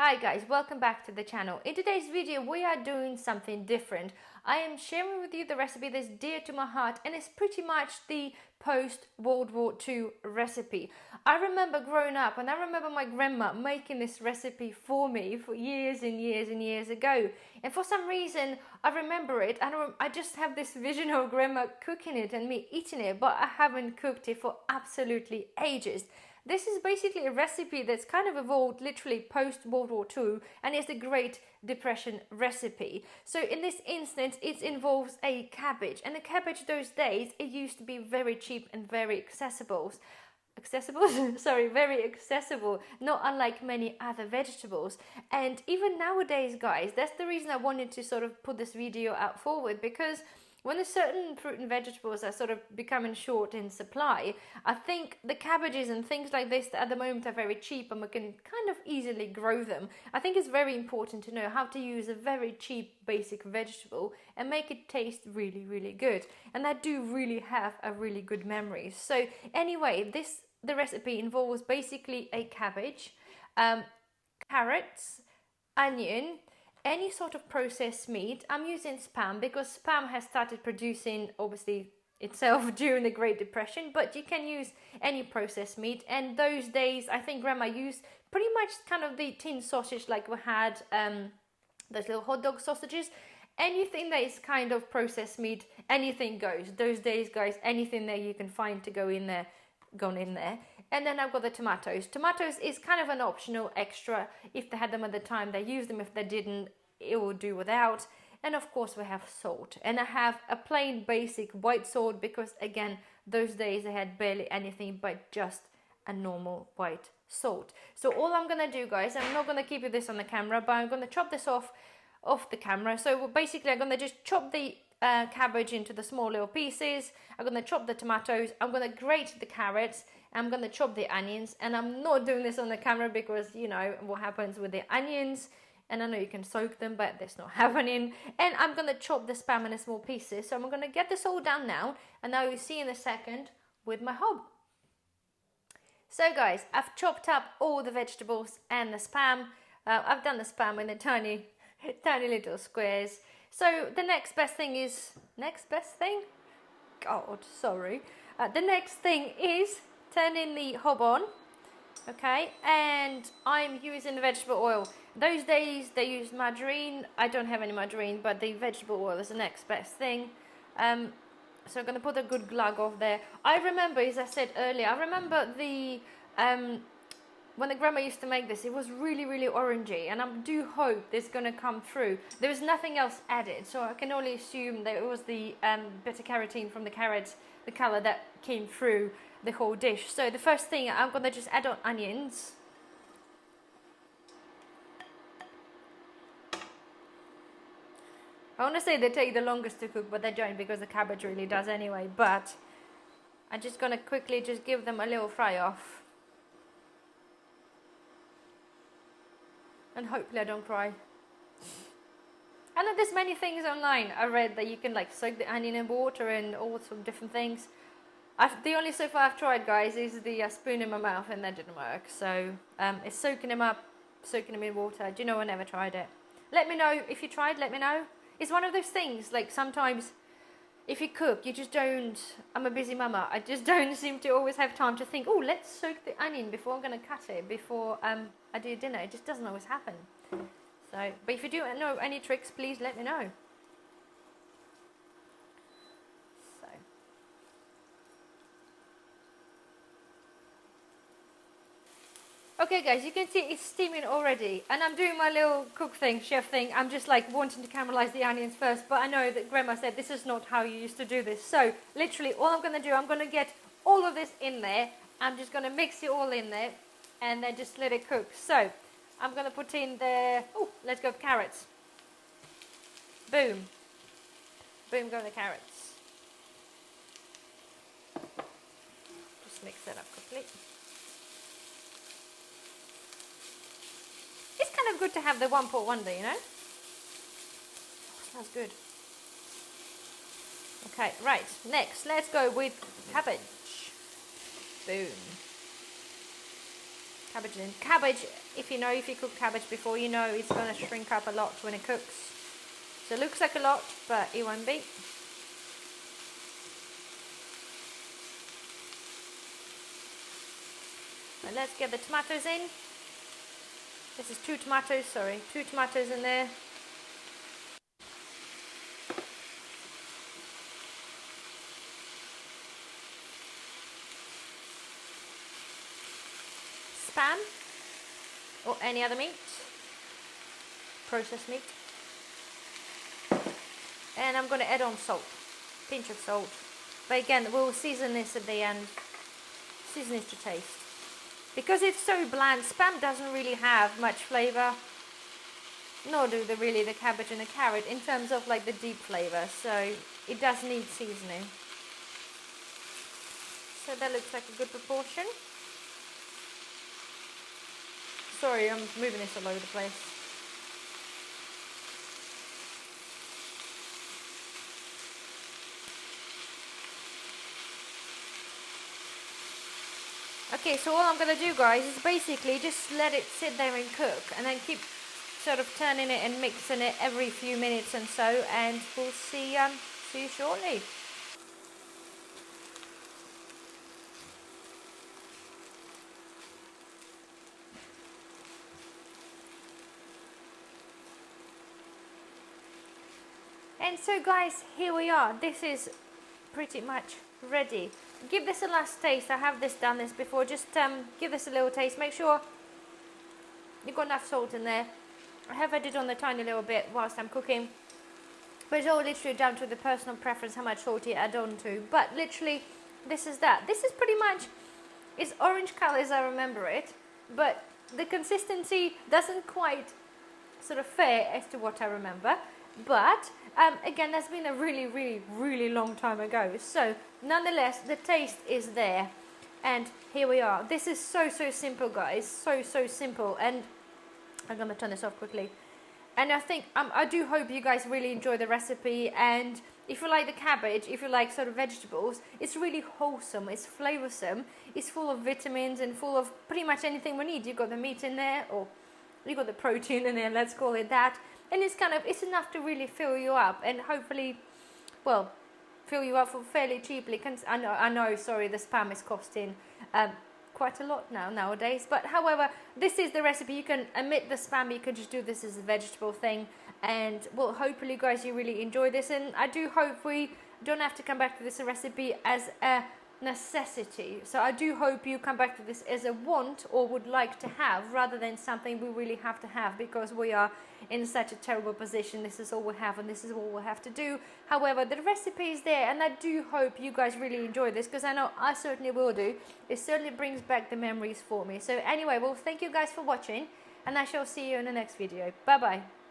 Hi guys, welcome back to the channel. In today's video we are doing something different. I am sharing with you the recipe that's dear to my heart, and it's pretty much the post World War II recipe. I remember growing up and I remember my grandma making this recipe for me for years and years and years ago, and for some reason I remember it and I just have this vision of grandma cooking it and me eating it, but I haven't cooked it for absolutely ages. This is basically a recipe that's kind of evolved literally post World War II, and it's a Great Depression recipe. So in this instance, it involves a cabbage, and the cabbage those days, it used to be very cheap and very accessible. Very accessible, not unlike many other vegetables. And even nowadays, guys, that's the reason I wanted to sort of put this video out forward, because when a certain fruit and vegetables are sort of becoming short in supply, I think the cabbages and things like this that at the moment are very cheap and we can kind of easily grow them. I think it's very important to know how to use a very cheap basic vegetable and make it taste really, really good. And I do really have a really good memory. So anyway, the recipe involves basically a cabbage, carrots, onion, any sort of processed meat. I'm using Spam because Spam has started producing obviously itself during the Great Depression, but you can use any processed meat. And those days I think grandma used pretty much kind of the tin sausage, like we had those little hot dog sausages. Anything that is kind of processed meat, anything goes. Those days, guys, anything that you can find to go in there, gone in there. And then I've got the tomatoes. Tomatoes is kind of an optional extra. If they had them at the time, they used them. If they didn't, it will do without. And of course we have salt. And I have a plain basic white salt because again, those days they had barely anything but just a normal white salt. So all I'm gonna do, guys, I'm not gonna keep you this on the camera, but I'm gonna chop this off the camera. So basically I'm gonna just chop the cabbage into the small little pieces. I'm gonna chop the tomatoes. I'm gonna grate the carrots. I'm gonna chop the onions, and I'm not doing this on the camera because you know what happens with the onions, and I know you can soak them, but that's not happening. And I'm gonna chop the Spam into small pieces. So I'm gonna get this all done now, and I will see you in a second with my hob. So guys, I've chopped up all the vegetables and the Spam. I've done the Spam in the tiny little squares. So the next best thing is, the next thing is turning the hob on, okay, and I'm using the vegetable oil. Those days they used margarine. I don't have any margarine, but the vegetable oil is the next best thing. So I'm going to put a good glug off there. I remember, as I said earlier, I remember the when the grandma used to make this, it was really, really orangey, and I do hope this is going to come through. There was nothing else added, so I can only assume that it was the beta-carotene from the carrots, the colour that came through the whole dish. So the first thing, I'm going to just add on onions. I want to say they take the longest to cook, but they don't, because the cabbage really does anyway. But I'm just going to quickly just give them a little fry off. And hopefully I don't cry. I know there's many things online. I read that you can like soak the onion in water and all sorts of different things. The only so far I've tried, guys, is the spoon in my mouth, and that didn't work. So it's soaking them in water. Do you know, I never tried it. Let me know if you tried, let me know. It's one of those things, like sometimes if you cook, you just don't, I'm a busy mama, I just don't seem to always have time to think, oh, let's soak the onion before I'm going to cut it, before I do dinner. It just doesn't always happen. So, but if you do know any tricks, please let me know. So. Okay guys, you can see it's steaming already, and I'm doing my little cook thing, chef thing. I'm just like wanting to caramelize the onions first, but I know that grandma said this is not how you used to do this. So literally all I'm going to do, I'm going to get all of this in there. I'm just going to mix it all in there and then just let it cook. So I'm going to put in the, let's go with carrots. Boom. Boom go the carrots. Just mix that up quickly. It's kind of good to have the one pot wonder, you know? Oh, smells good. Okay, right. Next, let's go with cabbage. Boom. cabbage in. Cabbage, if you cook cabbage before, you know it's going to shrink up a lot when it cooks. So it looks like a lot, but it won't be. And let's get the tomatoes in. This is 2 tomatoes, sorry, 2 tomatoes in there. Spam or any other meat, processed meat. And I'm going to add on salt, pinch of salt. But again, we'll season this at the end. Season it to taste. Because it's so bland, Spam doesn't really have much flavour. Nor do really the cabbage and the carrot in terms of like the deep flavour. So it does need seasoning. So that looks like a good proportion. Sorry, I'm moving this all over the place. Okay, so all I'm going to do, guys, is basically just let it sit there and cook, and then keep sort of turning it and mixing it every few minutes and so, and we'll see you shortly. And so, guys, here we are. This is pretty much ready. Give this a last taste. I have done this before. Just give this a little taste. Make sure you've got enough salt in there. I have added on a tiny little bit whilst I'm cooking, but it's all literally down to the personal preference how much salt you add on to. But literally, this is that. This is pretty much, it's orange colour as I remember it, but the consistency doesn't quite sort of fare as to what I remember. But again, that's been a really long time ago, so nonetheless the taste is there, and here we are. This is so simple, guys, so simple. And I'm gonna turn this off quickly. And I think I do hope you guys really enjoy the recipe, and if you like the cabbage, if you like sort of vegetables, it's really wholesome, it's flavoursome, it's full of vitamins and full of pretty much anything we need. You've got the meat in there, or you've got the protein in there, let's call it that. And it's enough to really fill you up, and hopefully, well, fill you up for fairly cheaply. I know, sorry, the Spam is costing quite a lot nowadays. But however, this is the recipe. You can omit the Spam, you can just do this as a vegetable thing. And well, hopefully, guys, you really enjoy this. And I do hope we don't have to come back to this recipe as a necessity. So I do hope you come back to this as a want or would like to have, rather than something we really have to have, because we are in such a terrible position. This is all we have, and this is all we'll have to do. However, the recipe is there, and I do hope you guys really enjoy this, because I know I certainly will do. It certainly brings back the memories for me. So anyway, well, thank you guys for watching, and I shall see you in the next video. Bye bye.